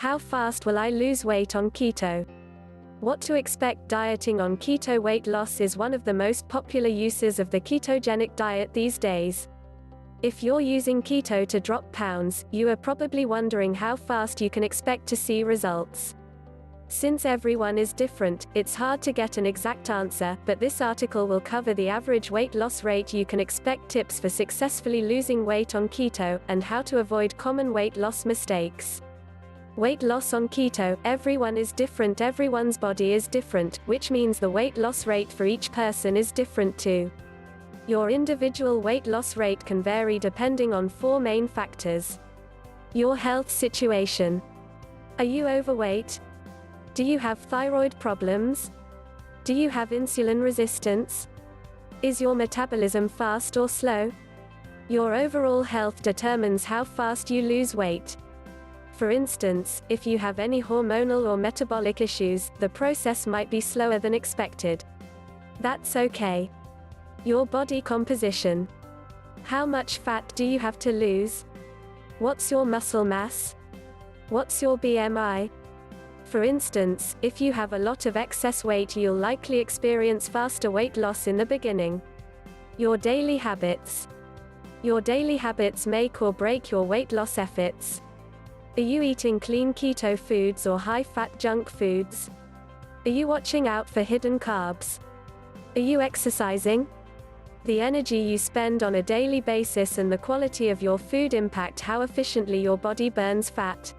How fast will I lose weight on keto? What to expect dieting on keto? Weight loss is one of the most popular uses of the ketogenic diet these days. If you're using keto to drop pounds, you are probably wondering how fast you can expect to see results. Since everyone is different, it's hard to get an exact answer, but this article will cover the average weight loss rate you can expect, tips for successfully losing weight on keto, and how to avoid common weight loss mistakes. Weight loss on keto. Everyone is different, everyone's body is different, which means the weight loss rate for each person is different too. Your individual weight loss rate can vary depending on 4 main factors. Your health situation. Are you overweight? Do you have thyroid problems? Do you have insulin resistance? Is your metabolism fast or slow? Your overall health determines how fast you lose weight. For instance, if you have any hormonal or metabolic issues, the process might be slower than expected. That's okay. Your body composition. How much fat do you have to lose? What's your muscle mass? What's your BMI? For instance, if you have a lot of excess weight, you'll likely experience faster weight loss in the beginning. Your daily habits. Your daily habits make or break your weight loss efforts. Are you eating clean keto foods or high-fat junk foods? Are you watching out for hidden carbs? Are you exercising? The energy you spend on a daily basis and the quality of your food impact how efficiently your body burns fat.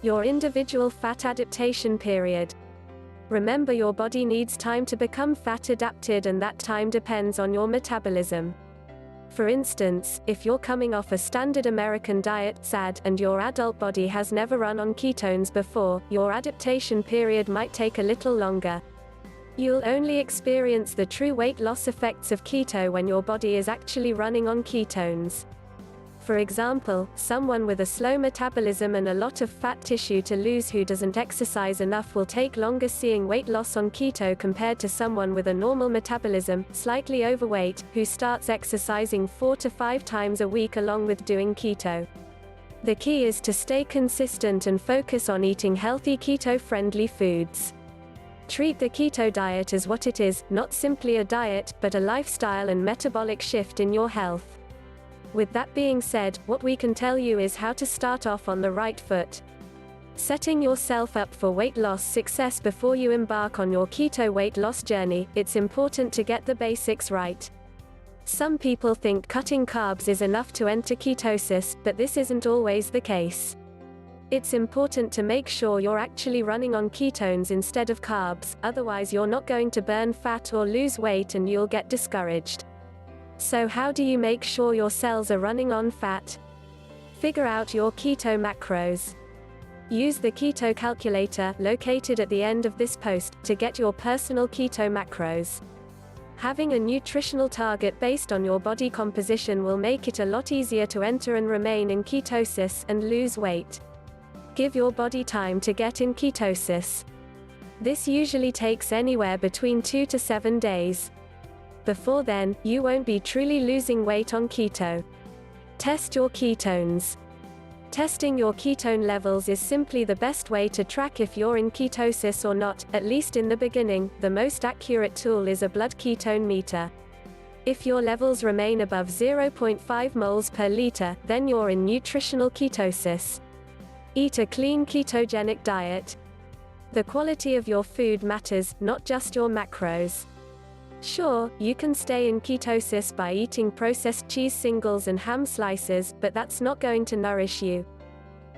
Your individual fat adaptation period. Remember, your body needs time to become fat adapted, and that time depends on your metabolism. For instance, if you're coming off a standard American diet (SAD) and your adult body has never run on ketones before, your adaptation period might take a little longer. You'll only experience the true weight loss effects of keto when your body is actually running on ketones. For example, someone with a slow metabolism and a lot of fat tissue to lose who doesn't exercise enough will take longer seeing weight loss on keto compared to someone with a normal metabolism, slightly overweight, who starts exercising 4 to 5 times a week along with doing keto. The key is to stay consistent and focus on eating healthy keto-friendly foods. Treat the keto diet as what it is, not simply a diet, but a lifestyle and metabolic shift in your health. With that being said, what we can tell you is how to start off on the right foot. Setting yourself up for weight loss success. Before you embark on your keto weight loss journey, it's important to get the basics right. Some people think cutting carbs is enough to enter ketosis, but this isn't always the case. It's important to make sure you're actually running on ketones instead of carbs, otherwise you're not going to burn fat or lose weight and you'll get discouraged. So how do you make sure your cells are running on fat? Figure out your keto macros. Use the keto calculator, located at the end of this post, to get your personal keto macros. Having a nutritional target based on your body composition will make it a lot easier to enter and remain in ketosis and lose weight. Give your body time to get in ketosis. This usually takes anywhere between 2 to 7 days. Before then, you won't be truly losing weight on keto. Test your ketones. Testing your ketone levels is simply the best way to track if you're in ketosis or not, at least in the beginning. The most accurate tool is a blood ketone meter. If your levels remain above 0.5 moles per liter, then you're in nutritional ketosis. Eat a clean ketogenic diet. The quality of your food matters, not just your macros. Sure, you can stay in ketosis by eating processed cheese singles and ham slices, but that's not going to nourish you.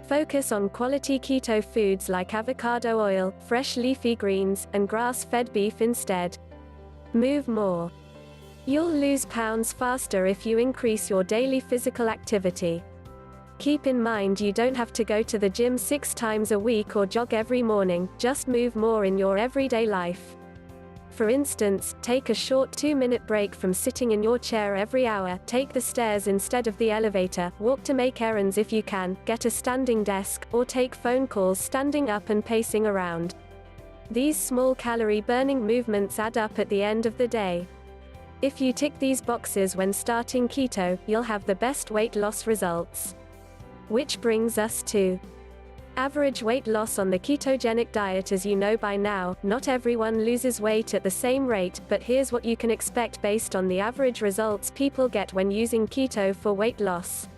Focus on quality keto foods like avocado oil, fresh leafy greens, and grass-fed beef instead. Move more. You'll lose pounds faster if you increase your daily physical activity. Keep in mind, you don't have to go to the gym 6 times a week or jog every morning, just move more in your everyday life. For instance, take a short 2-minute break from sitting in your chair every hour, take the stairs instead of the elevator, walk to make errands if you can, get a standing desk, or take phone calls standing up and pacing around. These small calorie-burning movements add up at the end of the day. If you tick these boxes when starting keto, you'll have the best weight loss results. Which brings us to Average weight loss on the ketogenic diet. As you know by now, not everyone loses weight at the same rate, but here's what you can expect based on the average results people get when using keto for weight loss.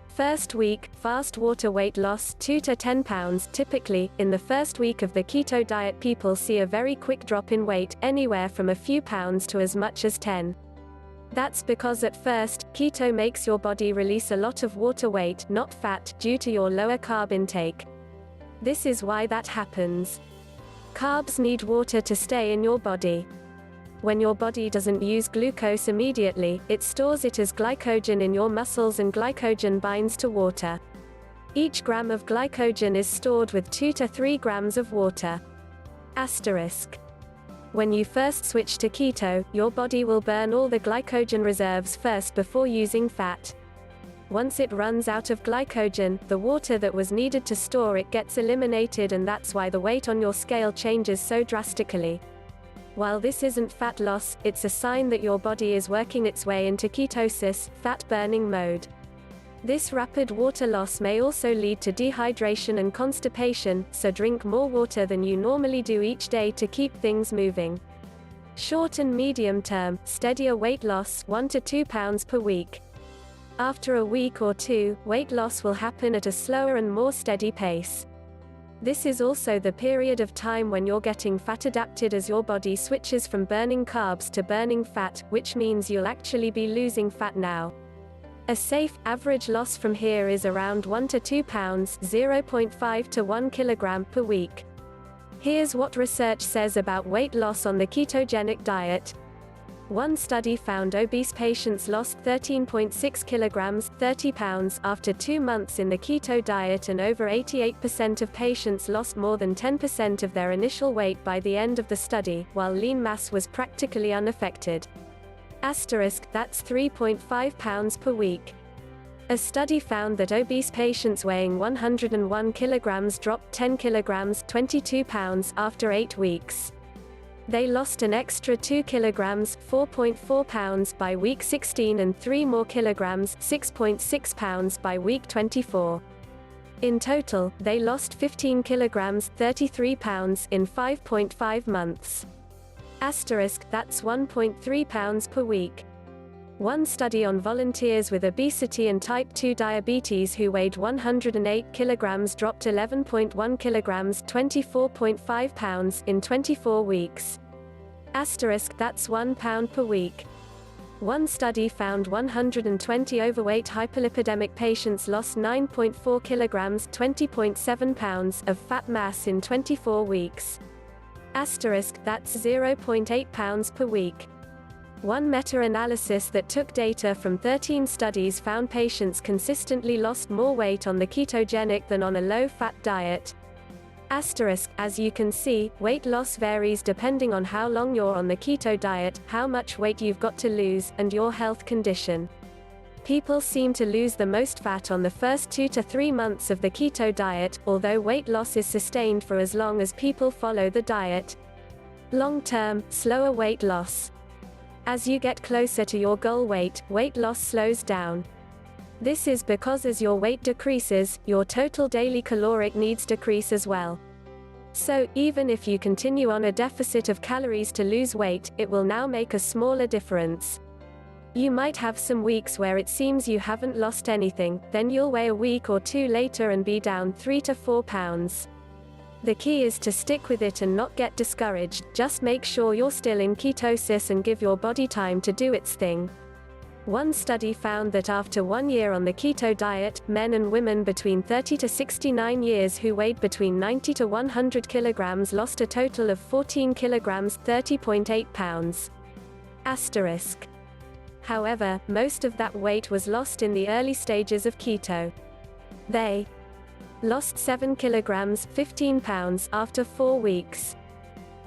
First week, fast water weight loss, 2 to 10 pounds. Typically, in the first week of the keto diet people see a very quick drop in weight, anywhere from a few pounds to as much as 10. That's because at first, keto makes your body release a lot of water weight, not fat, due to your lower carb intake. This is why that happens. Carbs need water to stay in your body. When your body doesn't use glucose immediately, it stores it as glycogen in your muscles, and glycogen binds to water. Each gram of glycogen is stored with 2 to 3 grams of water. Asterisk. When you first switch to keto, your body will burn all the glycogen reserves first before using fat. Once it runs out of glycogen, the water that was needed to store it gets eliminated, and that's why the weight on your scale changes so drastically. While this isn't fat loss, it's a sign that your body is working its way into ketosis, fat-burning mode. This rapid water loss may also lead to dehydration and constipation, so drink more water than you normally do each day to keep things moving. Short and medium term, steadier weight loss, 1 to 2 pounds per week. After a week or two, weight loss will happen at a slower and more steady pace. This is also the period of time when you're getting fat adapted as your body switches from burning carbs to burning fat, which means you'll actually be losing fat now. A safe, average loss from here is around 1 to 2 pounds, 0.5 to 1 kilogram per week. Here's what research says about weight loss on the ketogenic diet. One study found obese patients lost 13.6 kilograms, 30 pounds, after 2 months in the keto diet, and over 88% of patients lost more than 10% of their initial weight by the end of the study, while lean mass was practically unaffected. Asterisk, that's 3.5 pounds per week. A study found that obese patients weighing 101 kilograms dropped 10 kilograms, 22 pounds, after 8 weeks. They lost an extra 2 kilograms, 4.4 pounds, by week 16 and 3 more kilograms, 6.6 pounds, by week 24. In total, they lost 15 kilograms, 33 pounds, in 5.5 months. Asterisk, that's 1.3 pounds per week. One study on volunteers with obesity and type 2 diabetes who weighed 108 kilograms dropped 11.1 kilograms, 24.5 pounds, in 24 weeks. Asterisk, that's 1 pound per week. One study found 120 overweight hyperlipidemic patients lost 9.4 kilograms, 20.7 pounds, of fat mass in 24 weeks. Asterisk, that's 0.8 pounds per week. One meta-analysis that took data from 13 studies found patients consistently lost more weight on the ketogenic than on a low-fat diet. Asterisk, as you can see, weight loss varies depending on how long you're on the keto diet, how much weight you've got to lose, and your health condition. People seem to lose the most fat on the first 2 to 3 months of the keto diet, although weight loss is sustained for as long as people follow the diet. Long-term, slower weight loss. As you get closer to your goal weight, weight loss slows down. This is because as your weight decreases, your total daily caloric needs decrease as well. So, even if you continue on a deficit of calories to lose weight, it will now make a smaller difference. You might have some weeks where it seems you haven't lost anything, then you'll weigh a week or two later and be down 3 to 4 pounds. The key is to stick with it and not get discouraged. Just make sure you're still in ketosis and give your body time to do its thing. One study found that after 1 year on the keto diet, men and women between 30 to 69 years who weighed between 90 to 100 kilograms lost a total of 14 kilograms, 30.8 pounds. Asterisk. However, most of that weight was lost in the early stages of keto. They lost 7 kilograms, 15 pounds, after 4 weeks.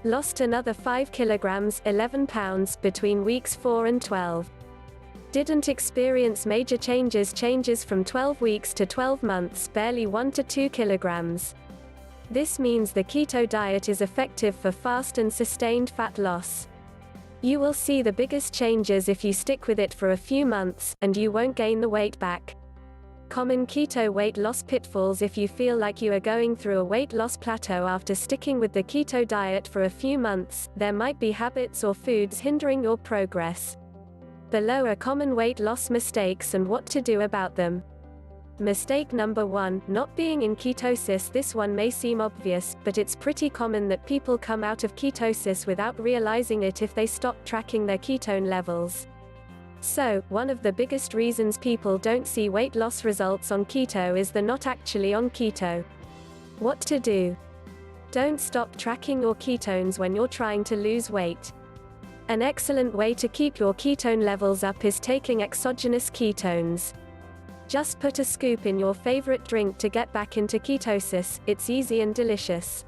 Lost another 5 kilograms, 11 pounds, between weeks 4 and 12. Didn't experience major changes from 12 weeks to 12 months, barely 1 to 2 kilograms. This means the keto diet is effective for fast and sustained fat loss. You will see the biggest changes if you stick with it for a few months, and you won't gain the weight back. Common keto weight loss pitfalls. If you feel like you are going through a weight loss plateau after sticking with the keto diet for a few months, there might be habits or foods hindering your progress. Below are common weight loss mistakes and what to do about them. Mistake number 1, not being in ketosis. This one may seem obvious, but it's pretty common that people come out of ketosis without realizing it if they stop tracking their ketone levels. So, one of the biggest reasons people don't see weight loss results on keto is they're not actually on keto. What to do? Don't stop tracking your ketones when you're trying to lose weight. An excellent way to keep your ketone levels up is taking exogenous ketones. Just put a scoop in your favorite drink to get back into ketosis. It's easy and delicious.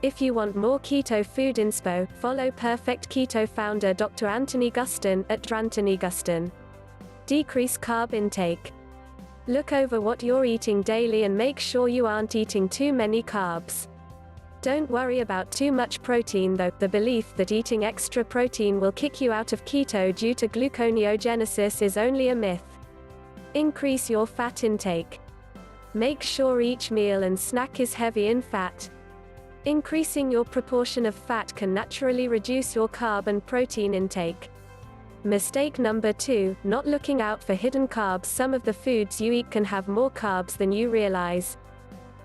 If you want more keto food inspo, follow Perfect Keto founder Dr. Anthony Guston at @DrAnthonyGuston. Decrease carb intake. Look over what you're eating daily and make sure you aren't eating too many carbs. Don't worry about too much protein though. The belief that eating extra protein will kick you out of keto due to gluconeogenesis is only a myth. Increase your fat intake. Make sure each meal and snack is heavy in fat. Increasing your proportion of fat can naturally reduce your carb and protein intake. Mistake number 2, not looking out for hidden carbs. Some of the foods you eat can have more carbs than you realize.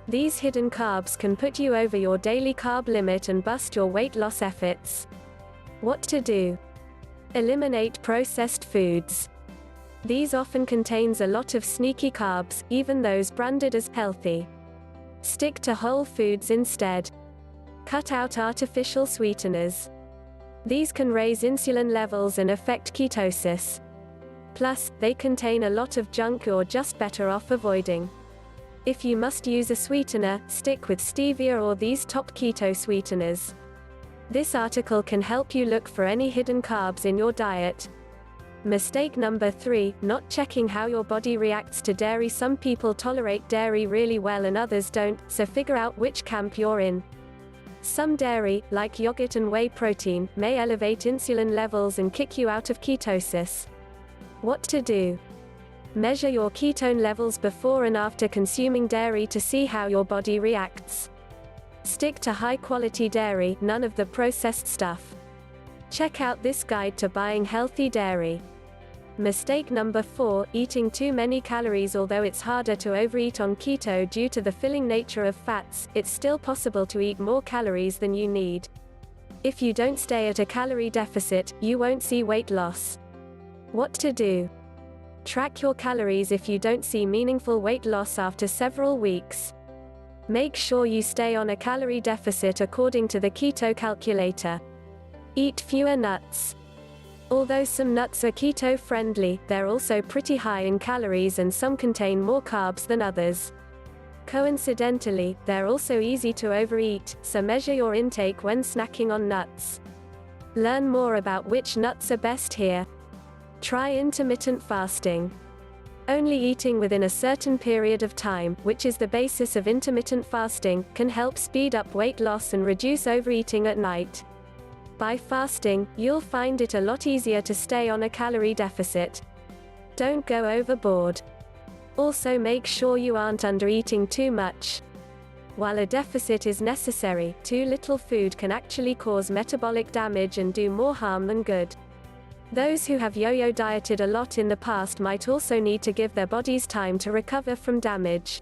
These hidden carbs can put you over your daily carb limit and bust your weight loss efforts. What to do? Eliminate processed foods. These often contains a lot of sneaky carbs, even those branded as healthy. Stick to whole foods instead. Cut out artificial sweeteners. These can raise insulin levels and affect ketosis. Plus, they contain a lot of junk you're just better off avoiding. If you must use a sweetener, stick with stevia or these top keto sweeteners. This article can help you look for any hidden carbs in your diet. Mistake number 3, not checking how your body reacts to dairy. Some people tolerate dairy really well and others don't, so figure out which camp you're in. Some dairy, like yogurt and whey protein, may elevate insulin levels and kick you out of ketosis. What to do? Measure your ketone levels before and after consuming dairy to see how your body reacts. Stick to high-quality dairy, none of the processed stuff. Check out this guide to buying healthy dairy. Mistake number 4, eating too many calories. Although it's harder to overeat on keto due to the filling nature of fats, it's still possible to eat more calories than you need. If you don't stay at a calorie deficit, you won't see weight loss. What to do? Track your calories if you don't see meaningful weight loss after several weeks. Make sure you stay on a calorie deficit according to the keto calculator. Eat fewer nuts. Although some nuts are keto-friendly, they're also pretty high in calories and some contain more carbs than others. Coincidentally, they're also easy to overeat, so measure your intake when snacking on nuts. Learn more about which nuts are best here. Try intermittent fasting. Only eating within a certain period of time, which is the basis of intermittent fasting, can help speed up weight loss and reduce overeating at night. By fasting, you'll find it a lot easier to stay on a calorie deficit. Don't go overboard. Also make sure you aren't undereating too much. While a deficit is necessary, too little food can actually cause metabolic damage and do more harm than good. Those who have yo-yo dieted a lot in the past might also need to give their bodies time to recover from damage.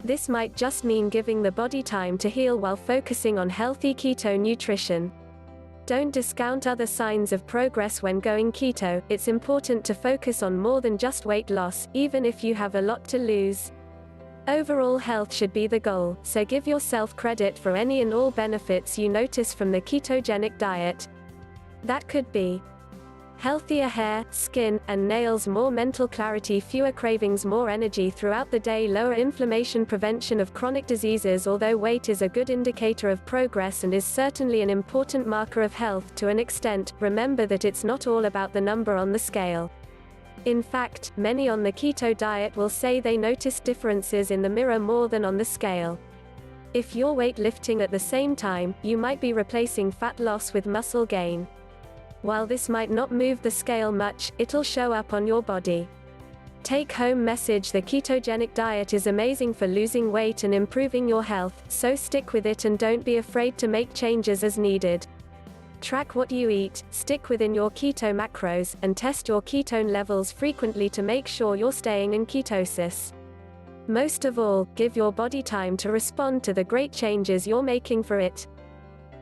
This might just mean giving the body time to heal while focusing on healthy keto nutrition. Don't discount other signs of progress when going keto. It's important to focus on more than just weight loss, even if you have a lot to lose. Overall health should be the goal, so give yourself credit for any and all benefits you notice from the ketogenic diet. That could be healthier hair, skin, and nails, more mental clarity, fewer cravings, more energy throughout the day, lower inflammation, prevention of chronic diseases. Although weight is a good indicator of progress and is certainly an important marker of health to an extent, remember that it's not all about the number on the scale. In fact, many on the keto diet will say they notice differences in the mirror more than on the scale. If you're weightlifting at the same time, you might be replacing fat loss with muscle gain. While this might not move the scale much, it'll show up on your body. Take-home message: the ketogenic diet is amazing for losing weight and improving your health, so stick with it and don't be afraid to make changes as needed. Track what you eat, stick within your keto macros, and test your ketone levels frequently to make sure you're staying in ketosis. Most of all, give your body time to respond to the great changes you're making for it.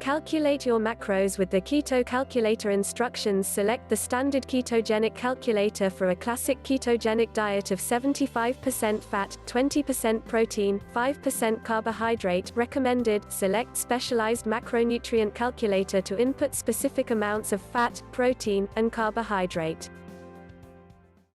Calculate your macros with the Keto Calculator instructions. Select the standard ketogenic calculator for a classic ketogenic diet of 75% fat, 20% protein, 5% carbohydrate. Recommended. Select specialized macronutrient calculator to input specific amounts of fat, protein, and carbohydrate.